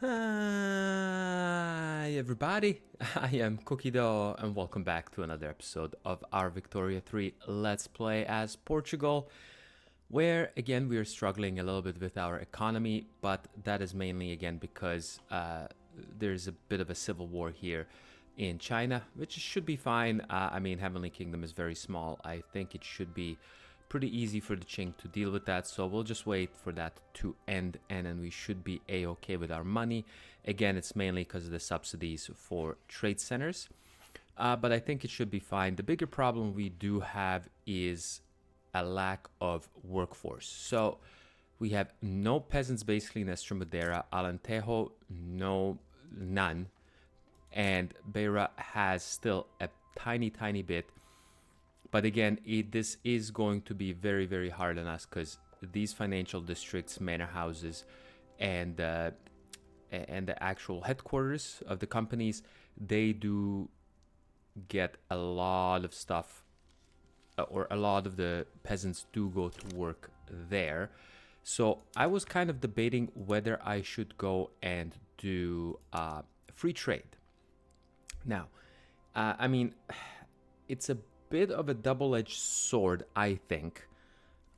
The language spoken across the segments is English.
Hi everybody, I am Cookie Dough and welcome back to another episode of our Victoria 3 Let's Play as Portugal, where again we are struggling a little bit with our economy, but that is mainly again because there's a bit of a civil war here in China, which should be fine. I mean, Heavenly Kingdom is very small. I think it should be pretty easy for the Qing to deal with that, so we'll just wait for that to end and then we should be a-okay with our money. Again, it's mainly because of the subsidies for trade centers, but I think it should be fine. The bigger problem we do have is a lack of workforce. So we have no peasants basically in Estremadura, Alentejo, none, and Beira has still a tiny bit. But again, this is going to be very hard on us because these financial districts, manor houses, and the actual headquarters of the companies, they do get a lot of stuff, or a lot of the peasants do go to work there. So I was kind of debating whether I should go and do free trade. Now, I mean, it's a bit of a double-edged sword, I think.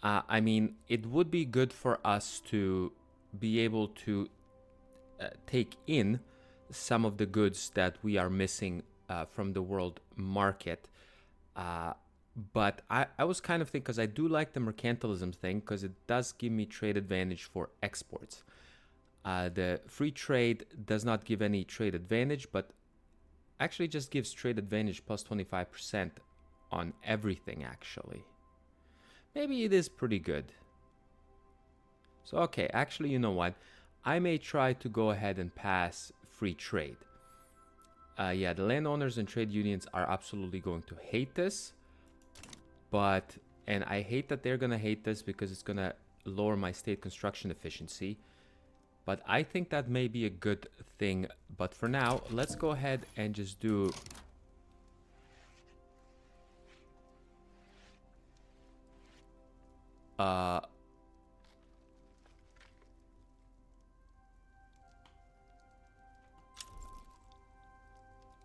I mean, it would be good for us to be able to take in some of the goods that we are missing from the world market. But I was kind of thinking, because I do like the mercantilism thing, because it does give me trade advantage for exports. The free trade does not give any trade advantage, but actually just gives trade advantage plus 25% on everything, actually. Maybe it is pretty good. So, okay, actually, you know what? I may try to go ahead and pass free trade. Yeah, the landowners and trade unions are absolutely going to hate this. And I hate that they're going to hate this because it's going to lower my state construction efficiency. But I think that may be a good thing. But for now, let's go ahead and just do...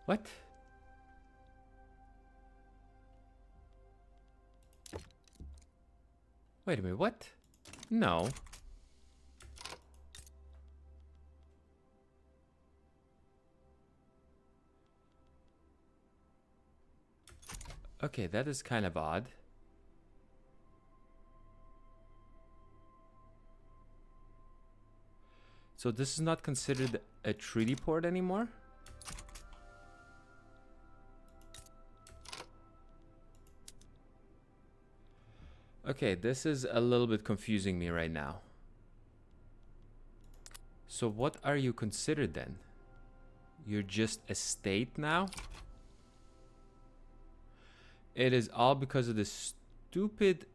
What? Wait a minute, what? No. Okay, that is kind of odd. So this is not considered a treaty port anymore? Okay, this is a little bit confusing me right now. So what are you considered then? You're just a state now? It is all because of this stupid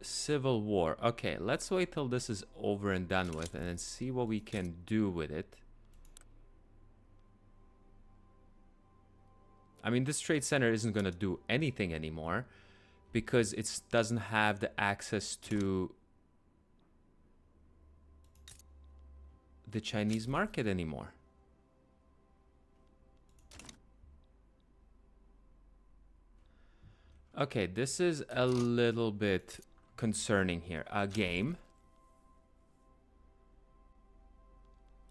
civil war. Okay, let's wait till this is over and done with and then see what we can do with it. I mean, this trade center isn't going to do anything anymore because it doesn't have the access to the Chinese market anymore. Okay, this is a little bit concerning here. A game.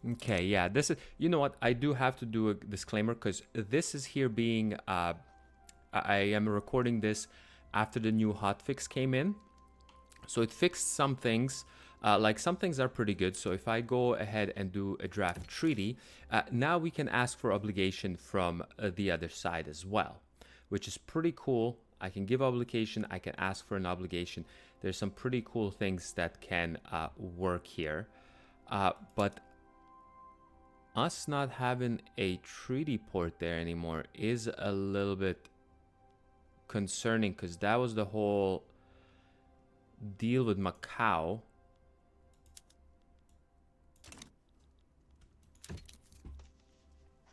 Okay, yeah, this is, you know what, I do have to do a disclaimer because this is here being, I am recording this after the new hotfix came in. So it fixed some things, like some things are pretty good. So if I go ahead and do a draft treaty, now we can ask for obligation from the other side as well, which is pretty cool. I can give obligation, I can ask for an obligation. There's some pretty cool things that can work here. But us not having a treaty port there anymore is a little bit concerning because that was the whole deal with Macau.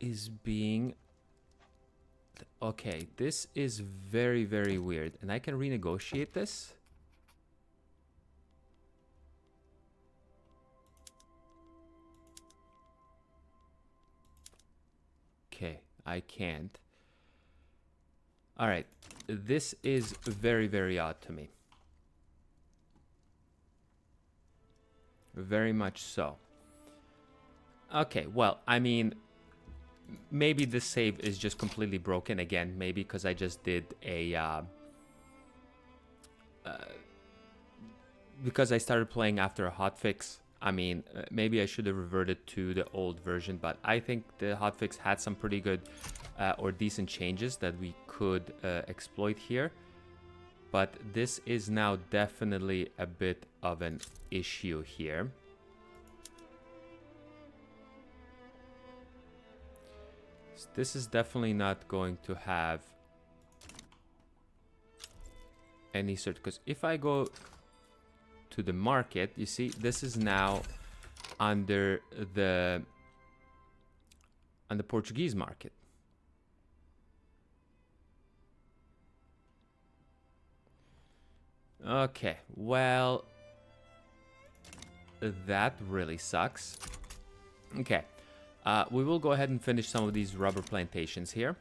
Is being... Okay, this is very weird. And I can renegotiate this? Okay, I can't. All right, this is very, very odd to me. Very much so. Okay, well, I mean, maybe this save is just completely broken again. Maybe because I just did a... because I started playing after a hotfix. I mean, maybe I should have reverted to the old version, but I think the hotfix had some pretty good or decent changes that we could exploit here. But this is now definitely a bit of an issue here. This is definitely not going to have any sort, because if I go to the market, you see, this is now under the Portuguese market. Okay, well, that really sucks. Okay, we will go ahead and finish some of these rubber plantations here.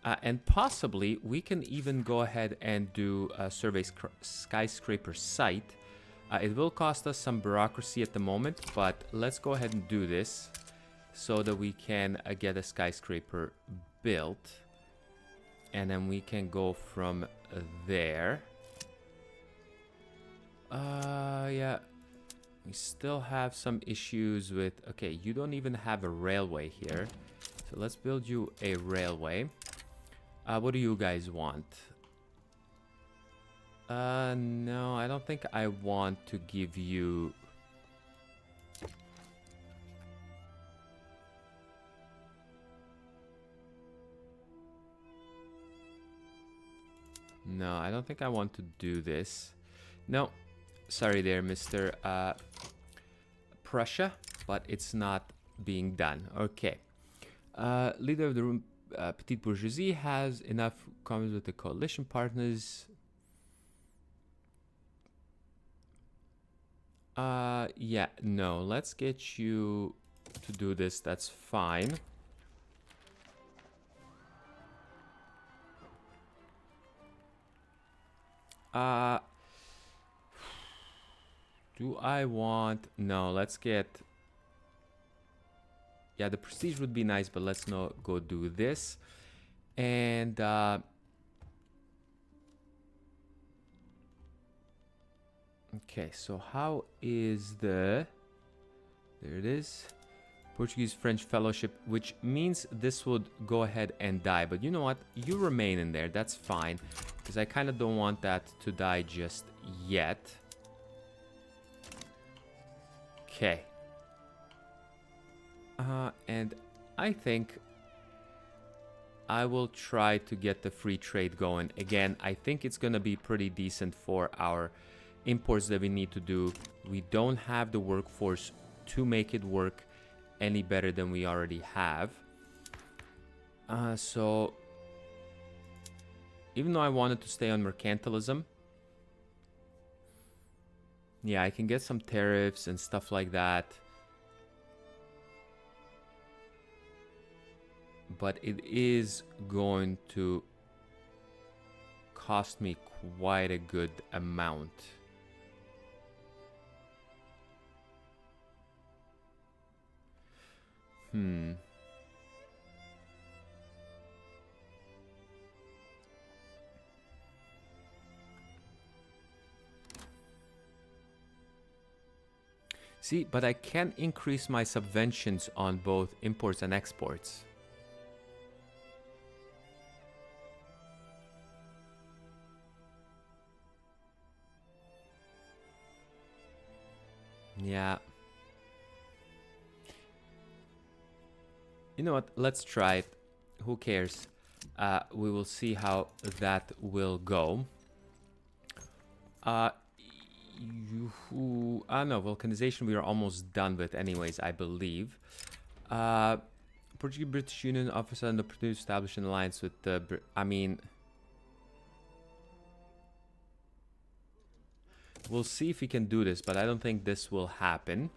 And possibly we can even go ahead and do a survey skyscraper site. It will cost us some bureaucracy at the moment, but let's go ahead and do this so that we can get a skyscraper built. And then we can go from there. Yeah. We still have some issues with... Okay, you don't even have a railway here. So let's build you a railway. What do you guys want? No, I don't think I want to give you... No, I don't think I want to do this. No, sorry there, Mr. Prussia, but it's not being done. Okay. Leader of the room, Petite Bourgeoisie, has enough comments with the coalition partners. Yeah, no, let's get you to do this. That's fine. Do I want... No, let's get... Yeah, the prestige would be nice, but let's not go do this. And okay, so how is the... There it is. Portuguese-French fellowship, which means this would go ahead and die. But you know what? You remain in there. That's fine. Because I kind of don't want that to die just yet. Okay. And I think I will try to get the free trade going. Again, I think it's going to be pretty decent for our imports that we need to do. We don't have the workforce to make it work any better than we already have. So even though I wanted to stay on mercantilism, yeah, I can get some tariffs and stuff like that. But it is going to cost me quite a good amount. See, but I can increase my subventions on both imports and exports. Yeah. You know what? Let's try it. Who cares? We will see how that will go. No, vulcanization we are almost done with anyways, I believe. Portuguese British Union officer and the opportunity to establish an alliance with the... I mean... We'll see if we can do this, but I don't think this will happen.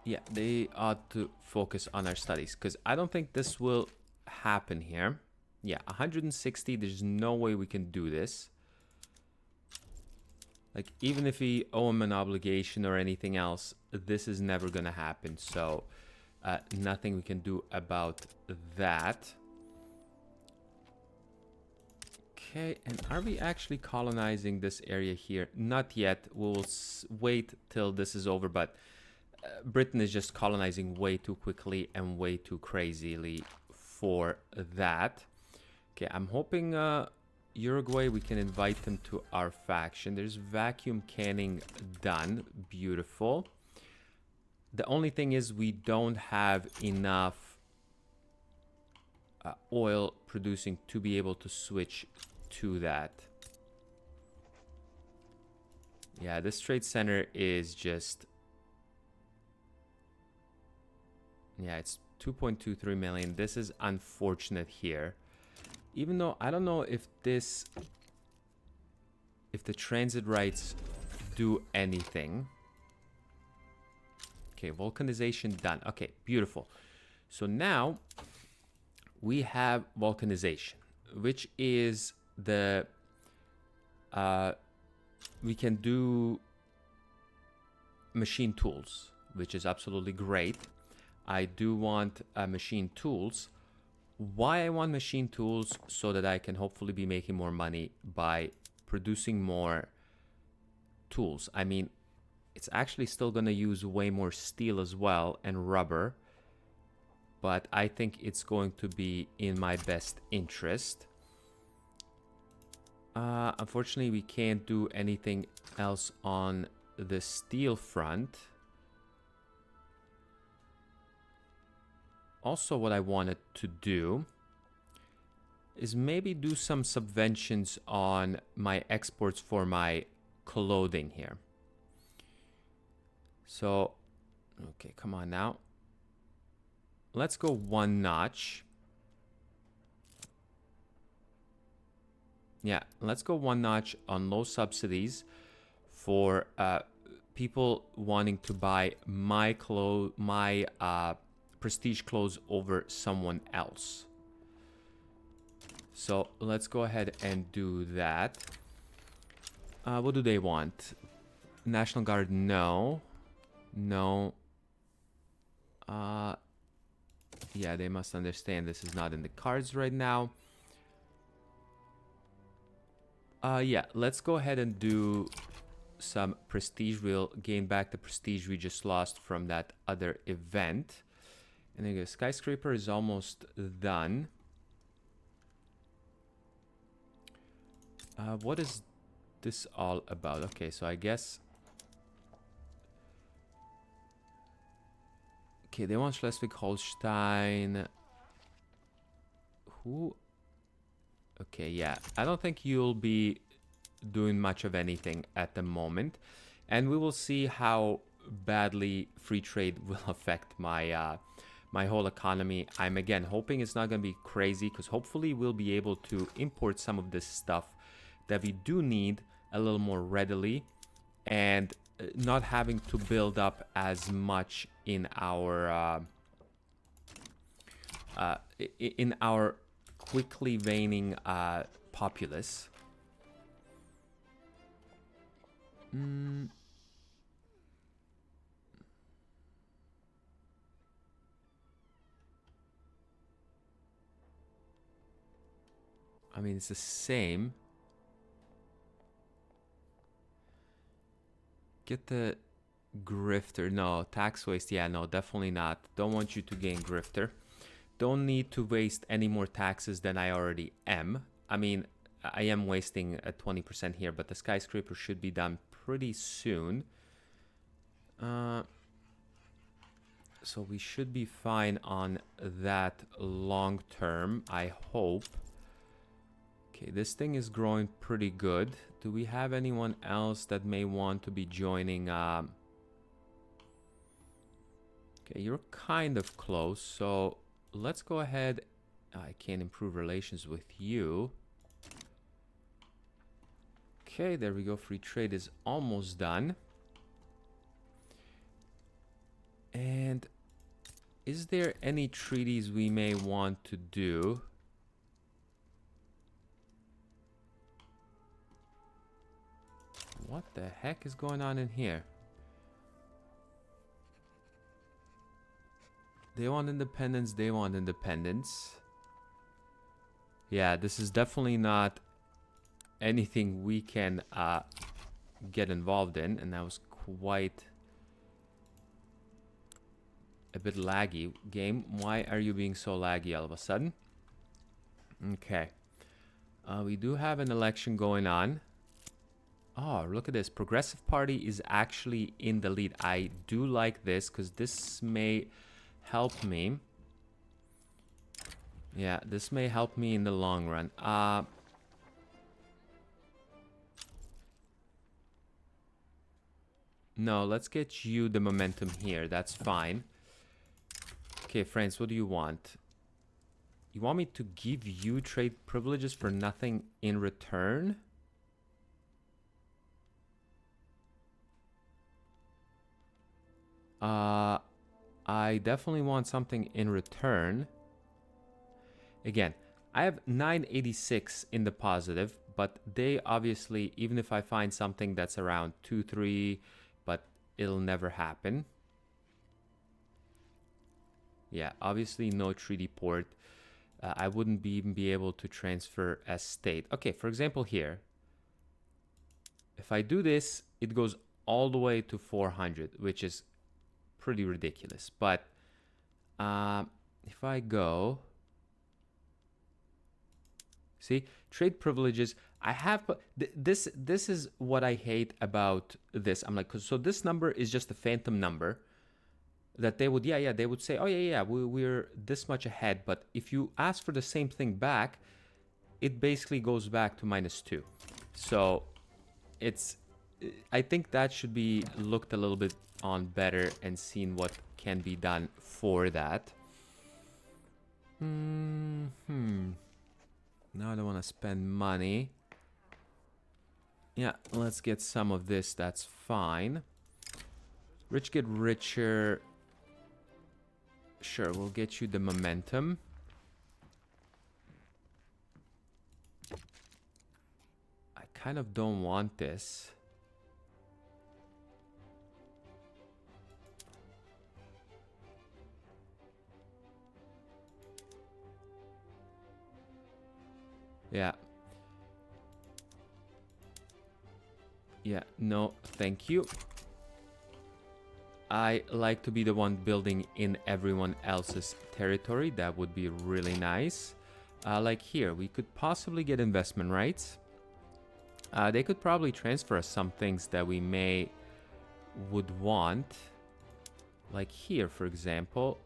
Yeah, they ought to focus on our studies, because I don't think this will happen here. Yeah, 160, there's no way we can do this. Like, even if we owe him an obligation or anything else, this is never gonna happen. So, nothing we can do about that. Okay, and are we actually colonizing this area here? Not yet. We'll wait till this is over, but Britain is just colonizing way too quickly and way too crazily for that. Okay, I'm hoping Uruguay, we can invite them to our faction. There's vacuum canning done. Beautiful. The only thing is we don't have enough oil producing to be able to switch to that. Yeah, this trade center is just... yeah, it's 2.23 million. This is unfortunate here. Even though I don't know if this... if the transit rights do anything. Okay, vulcanization done. Okay, beautiful. So now we have vulcanization, which is the... we can do machine tools, which is absolutely great. I do want machine tools. Why I want machine tools? So that I can hopefully be making more money by producing more tools. I mean, it's actually still going to use way more steel as well and rubber, but I think it's going to be in my best interest. Unfortunately, we can't do anything else on the steel front. Also, what I wanted to do is maybe do some subventions on my exports for my clothing here. So, okay, come on now. Let's go one notch. Yeah, let's go one notch on low subsidies for people wanting to buy my prestige clothes over someone else. So let's go ahead and do that. What do they want? National Guard, no. No. Yeah, they must understand this is not in the cards right now. Yeah, let's go ahead and do some prestige. We'll gain back the prestige we just lost from that other event. And then the skyscraper is almost done. What is this all about? Okay, so I guess... okay, they want Schleswig-Holstein. Who? Okay, yeah. I don't think you'll be doing much of anything at the moment. And we will see how badly free trade will affect my my whole economy. I'm again hoping it's not going to be crazy, because hopefully we'll be able to import some of this stuff that we do need a little more readily, and not having to build up as much in our quickly waning populace. I mean, it's the same. Get the grifter. No, tax waste. Yeah, no, definitely not. Don't want you to gain grifter. Don't need to waste any more taxes than I already am. I mean, I am wasting a 20% here, but the skyscraper should be done pretty soon. So we should be fine on that long term, I hope. Okay, this thing is growing pretty good. Do we have anyone else that may want to be joining? Okay, you're kind of close, so let's go ahead. I can't improve relations with you. Okay, there we go. Free trade is almost done. And is there any treaties we may want to do? What the heck is going on in here? They want independence, they want independence. Yeah, this is definitely not anything we can get involved in, and that was quite a bit laggy. Game, why are you being so laggy all of a sudden? Okay. We do have an election going on. Oh, look at this. Progressive Party is actually in the lead. I do like this because this may help me. Yeah, this may help me in the long run. No, let's get you the momentum here. That's fine. Okay, friends, what do you want? You want me to give you trade privileges for nothing in return? I definitely want something in return. Again, I have 986 in the positive, but they obviously, even if I find something that's around 2, 3, but it'll never happen. Yeah, obviously no treaty port. I wouldn't even be able to transfer as state. Okay, for example here, if I do this, it goes all the way to 400, which is pretty ridiculous. But if I go, see, trade privileges, I have this is what I hate about this. I'm like, so this number is just a phantom number that they would, they would say, oh yeah, we're this much ahead. But if you ask for the same thing back, it basically goes back to -2. So I think that should be looked a little bit on better and seen what can be done for that. Now I don't want to spend money. Yeah, let's get some of this. That's fine. Rich get richer. Sure, we'll get you the momentum. I kind of don't want this. Yeah. Yeah, no, thank you. I like to be the one building in everyone else's territory. That would be really nice. Like here, we could possibly get investment rights. They could probably transfer us some things that we would want. Like here, for example,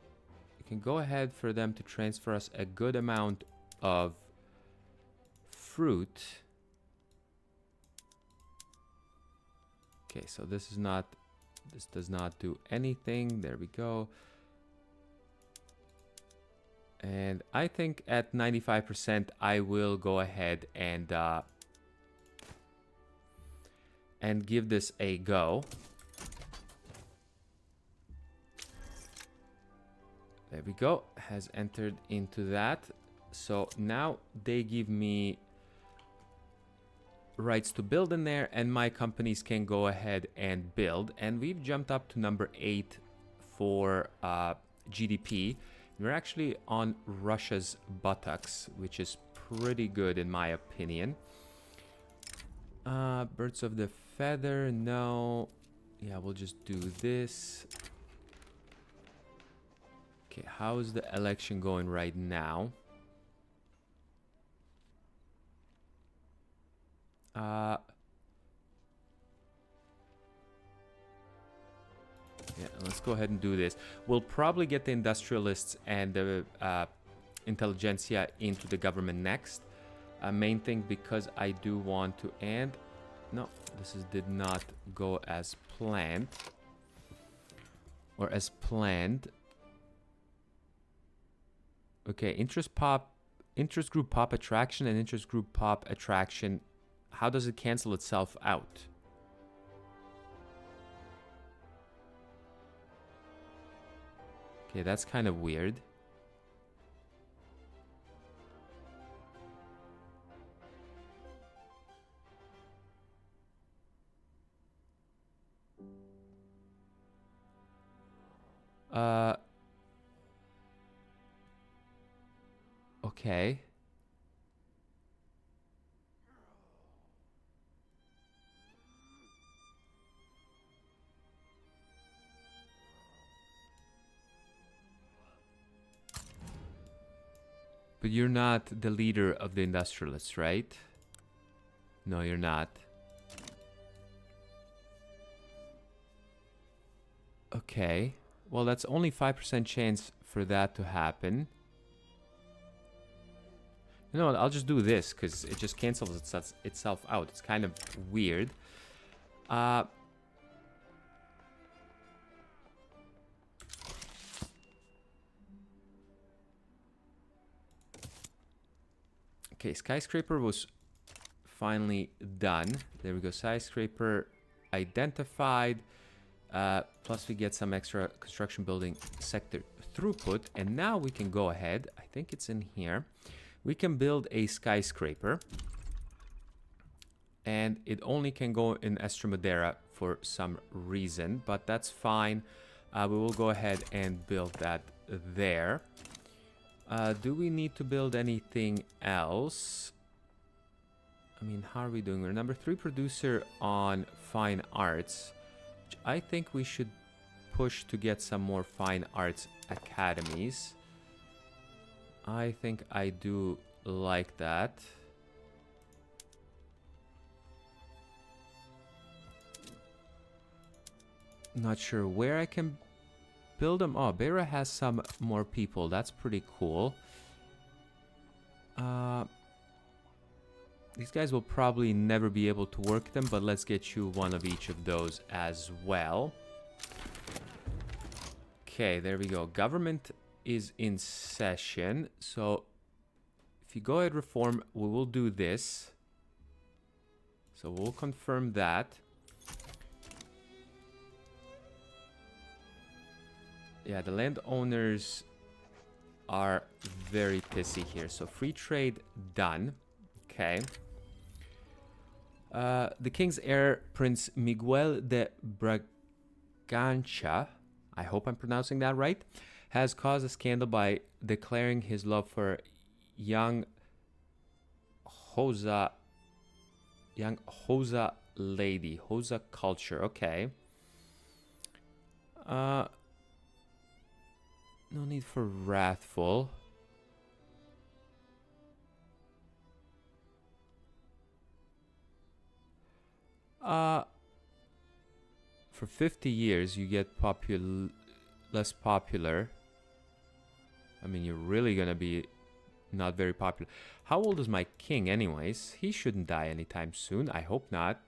you can go ahead for them to transfer us a good amount of fruit. Okay, so this does not do anything. There we go. And I think at 95%, I will go ahead and give this a go. There we go. Has entered into that. So now they give me rights to build in there, and my companies can go ahead and build. And we've jumped up to number 8 for GDP. We're actually on Russia's buttocks, which is pretty good in my opinion. Birds of the feather, no. Yeah, we'll just do this. Okay, how is the election going right now? Yeah, let's go ahead and do this. We'll probably get the industrialists and the intelligentsia into the government next. Main thing, because I do want to, and no, did not go as planned. Or as planned. Okay, interest group pop attraction and interest group pop attraction. How does it cancel itself out? Okay, that's kind of weird. Okay. But you're not the leader of the industrialists, right? No, you're not. Okay. Well, that's only 5% chance for that to happen. You know what? I'll just do this because it just cancels itself out. It's kind of weird. Okay, skyscraper was finally done. There we go. Skyscraper identified. Plus we get some extra construction building sector throughput. And now we can go ahead. I think it's in here. We can build a skyscraper. And it only can go in Estremadera for some reason. But that's fine. We will go ahead and build that there. Do we need to build anything else? I mean, how are we doing? We're number 3 producer on fine arts. Which I think we should push to get some more fine arts academies. I think I do like that. Not sure where I can build them. Oh, Beira has some more people. That's pretty cool. These guys will probably never be able to work them, but let's get you one of each of those as well. Okay, there we go. Government is in session. So if you go ahead reform, we will do this. So we'll confirm that. Yeah, the landowners are very pissy here. So free trade done. Okay. The king's heir, Prince Miguel de Bragança, I hope I'm pronouncing that right, has caused a scandal by declaring his love for young Hosa lady, Hosa culture. Okay. No need for wrathful. For 50 years you get less popular. I mean, you're really gonna be not very popular. How old is my king anyways? He shouldn't die anytime soon. I hope not.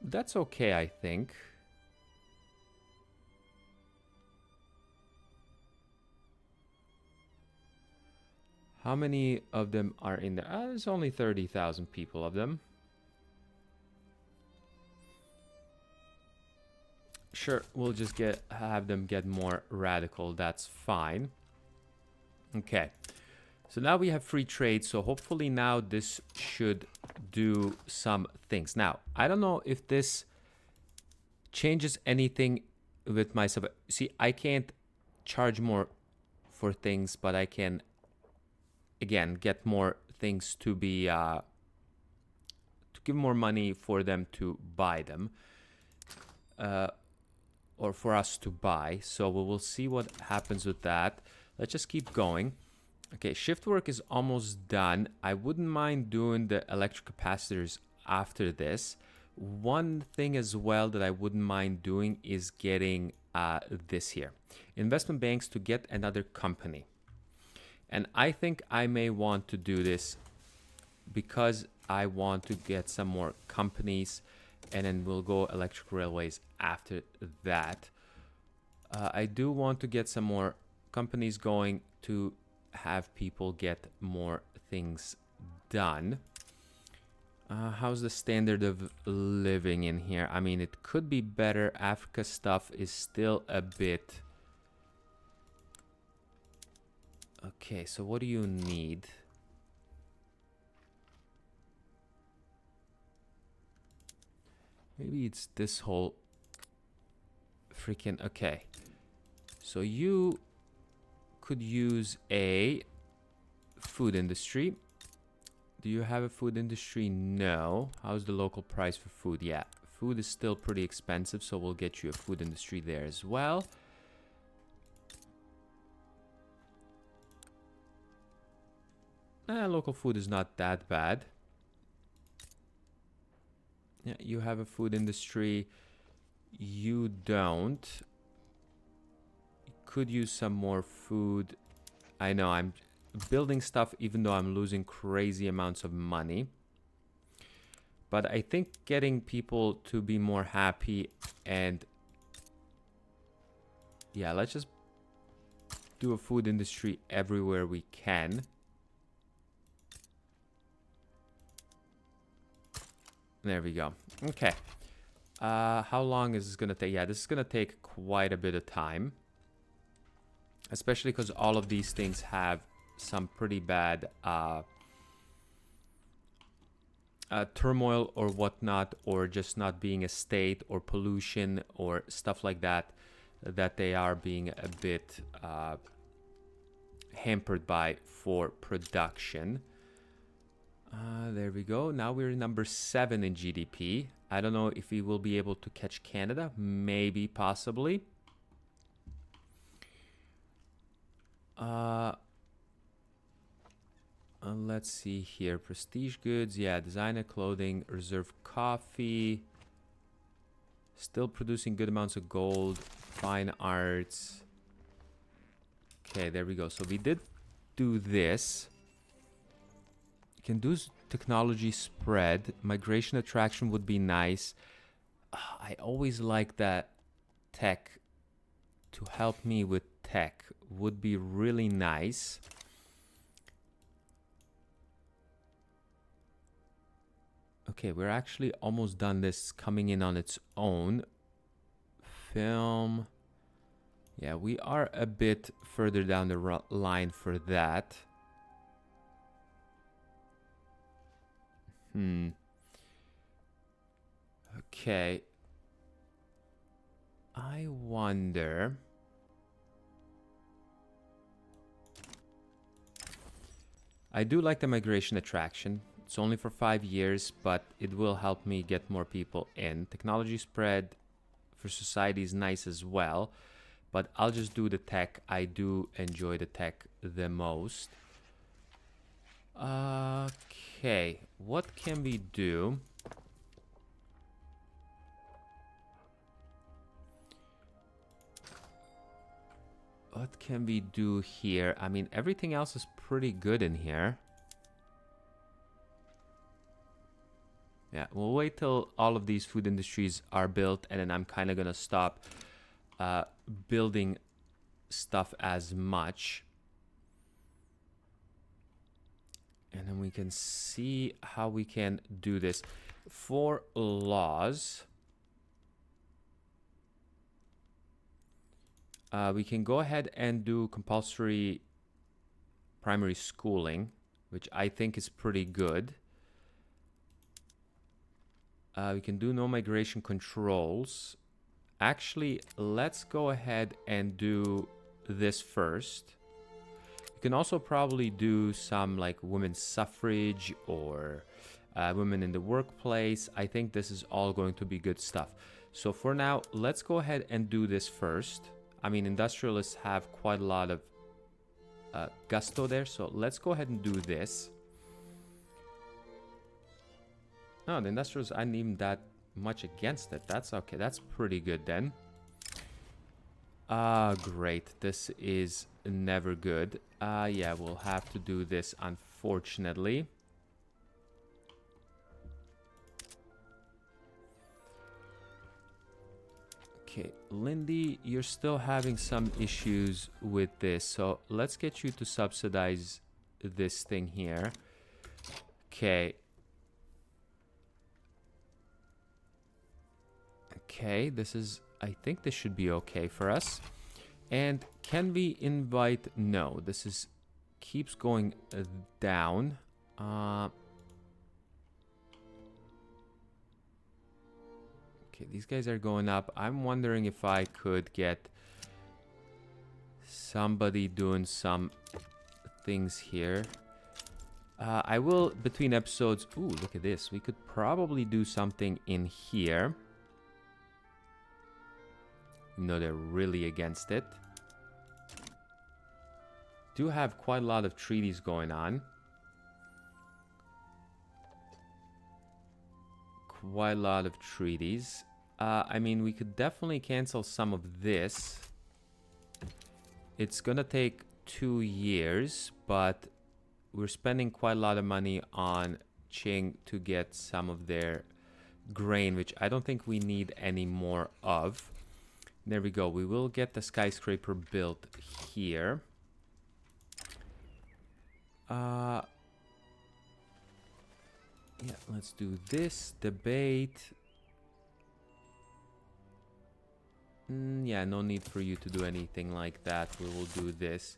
That's okay, I think. How many of them are in there? There's only 30,000 people of them. Sure, we'll just have them get more radical. That's fine. Okay. So now we have free trade. So hopefully now this should do some things. Now, I don't know if this changes anything with my sub. See, I can't charge more for things, but I can, again, get more things to be, to give more money for them to buy them. Or for us to buy. So we will see what happens with that. Let's just keep going. Okay, shift work is almost done. I wouldn't mind doing the electric capacitors after this. One thing as well that I wouldn't mind doing is getting this here. Investment banks to get another company. And I think I may want to do this because I want to get some more companies, and then we'll go electric railways after that. I do want to get some more companies going to have people get more things done. How's the standard of living in here? I mean, it could be better. Africa stuff is still a bit... Okay, so what do you need? Maybe it's this whole freaking... Okay. So you could use a food industry. Do you have a food industry? No. How's the local price for food? Yeah, food is still pretty expensive, so we'll get you a food industry there as well. Local food is not that bad. Yeah, you have a food industry. You don't. You could use some more food. I know, I'm building stuff even though I'm losing crazy amounts of money. But I think getting people to be more happy and... Yeah, let's just do a food industry everywhere we can. There we go. Okay. How long is this going to take? Yeah, this is going to take quite a bit of time. Especially because all of these things have some pretty bad turmoil or whatnot, or just not being a state, or pollution or stuff like that, that they are being a bit hampered by for production. There we go. Now we're number 7 in GDP. I don't know if we will be able to catch Canada. Maybe, possibly. Let's see here. Prestige goods. Yeah, designer clothing. Reserve coffee. Still producing good amounts of gold. Fine arts. Okay, there we go. So we did do this. Can do technology spread. Migration attraction would be nice. I always like that tech. To help me with tech would be really nice. Okay, we're actually almost done this coming in on its own. Film. Yeah, we are a bit further down the line for that. Okay. I wonder... I do like the migration attraction. It's only for 5 years, but it will help me get more people in. Technology spread for society is nice as well, but I'll just do the tech. I do enjoy the tech the most. Okay, what can we do? What can we do here? I mean, everything else is pretty good in here. Yeah, we'll wait till all of these food industries are built, and then I'm kind of gonna stop building stuff as much. And then we can see how we can do this. For laws, we can go ahead and do compulsory primary schooling, which I think is pretty good. We can do no migration controls. Actually, let's go ahead and do this first. You can also probably do some like women's suffrage or women in the workplace. I think this is all going to be good stuff. So for now, let's go ahead and do this first. I mean, industrialists have quite a lot of gusto there, so let's go ahead and do this. No, the industrials aren't even that much against it. That's okay. That's pretty good then. Great. This is never good. Yeah, we'll have to do this, unfortunately. Okay, Lindy, you're still having some issues with this, so let's get you to subsidize this thing here. Okay. Okay, this is... I think this should be okay for us. And can we invite... No, this is... keeps going down. Okay, these guys are going up. I'm wondering if I could get somebody doing some things here. I will, between episodes... Ooh, look at this. We could probably do something in here. No, they're really against it. Do have quite a lot of treaties going on. Quite a lot of treaties. I mean, we could definitely cancel some of this. It's gonna take 2 years, but we're spending quite a lot of money on Qing to get some of their grain, which I don't think we need any more of. There we go. We will get the skyscraper built here. Yeah, let's do this. Debate. Yeah, no need for you to do anything like that. We will do this.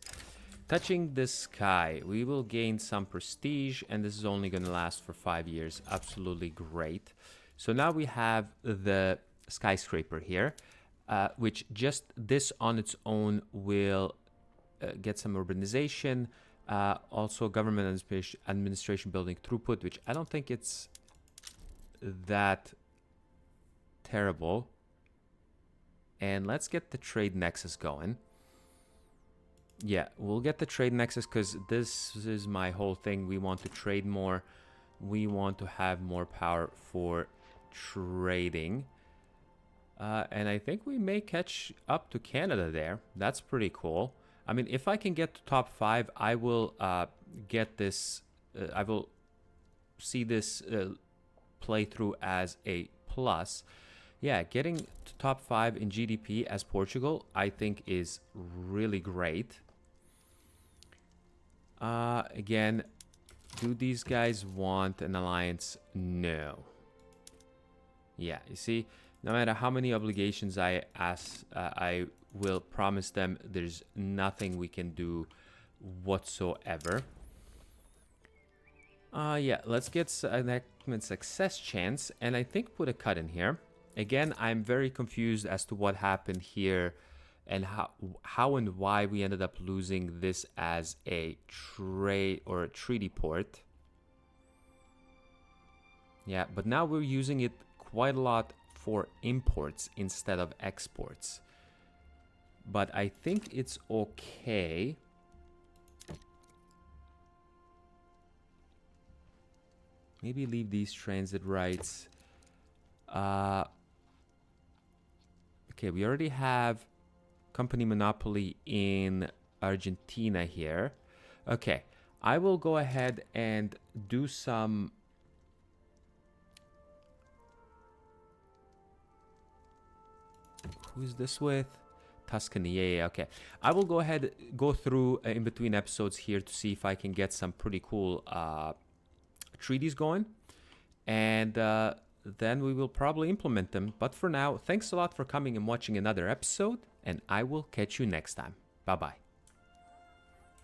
Touching the sky. We will gain some prestige, and this is only going to last for 5 years. Absolutely great. So now we have the skyscraper here, which just this on its own will get some urbanization. Also government administration building throughput, which I don't think it's that terrible. And let's get the trade nexus going. Yeah, we'll get the trade nexus because this is my whole thing. We want to trade more. We want to have more power for trading. And I think we may catch up to Canada there. That's pretty cool. I mean, if I can get to top 5, I will get this. I will see this playthrough as a plus. Yeah, getting to top 5 in GDP as Portugal, I think is really great. Again, do these guys want an alliance? No. Yeah, you see, no matter how many obligations I will promise them, there's nothing we can do whatsoever. Yeah, let's get an enactment success chance, and I think put a cut in here. Again, I'm very confused as to what happened here and how and why we ended up losing this as a trade or a treaty port. Yeah, but now we're using it quite a lot for imports instead of exports. But I think it's okay. Maybe leave these transit rights. Okay, we already have company monopoly in Argentina here. Okay, I will go ahead and do some... Who's this with? Tuscany, yeah, okay. I will go ahead, go through in between episodes here to see if I can get some pretty cool treaties going. And then we will probably implement them. But for now, thanks a lot for coming and watching another episode, and I will catch you next time. Bye-bye.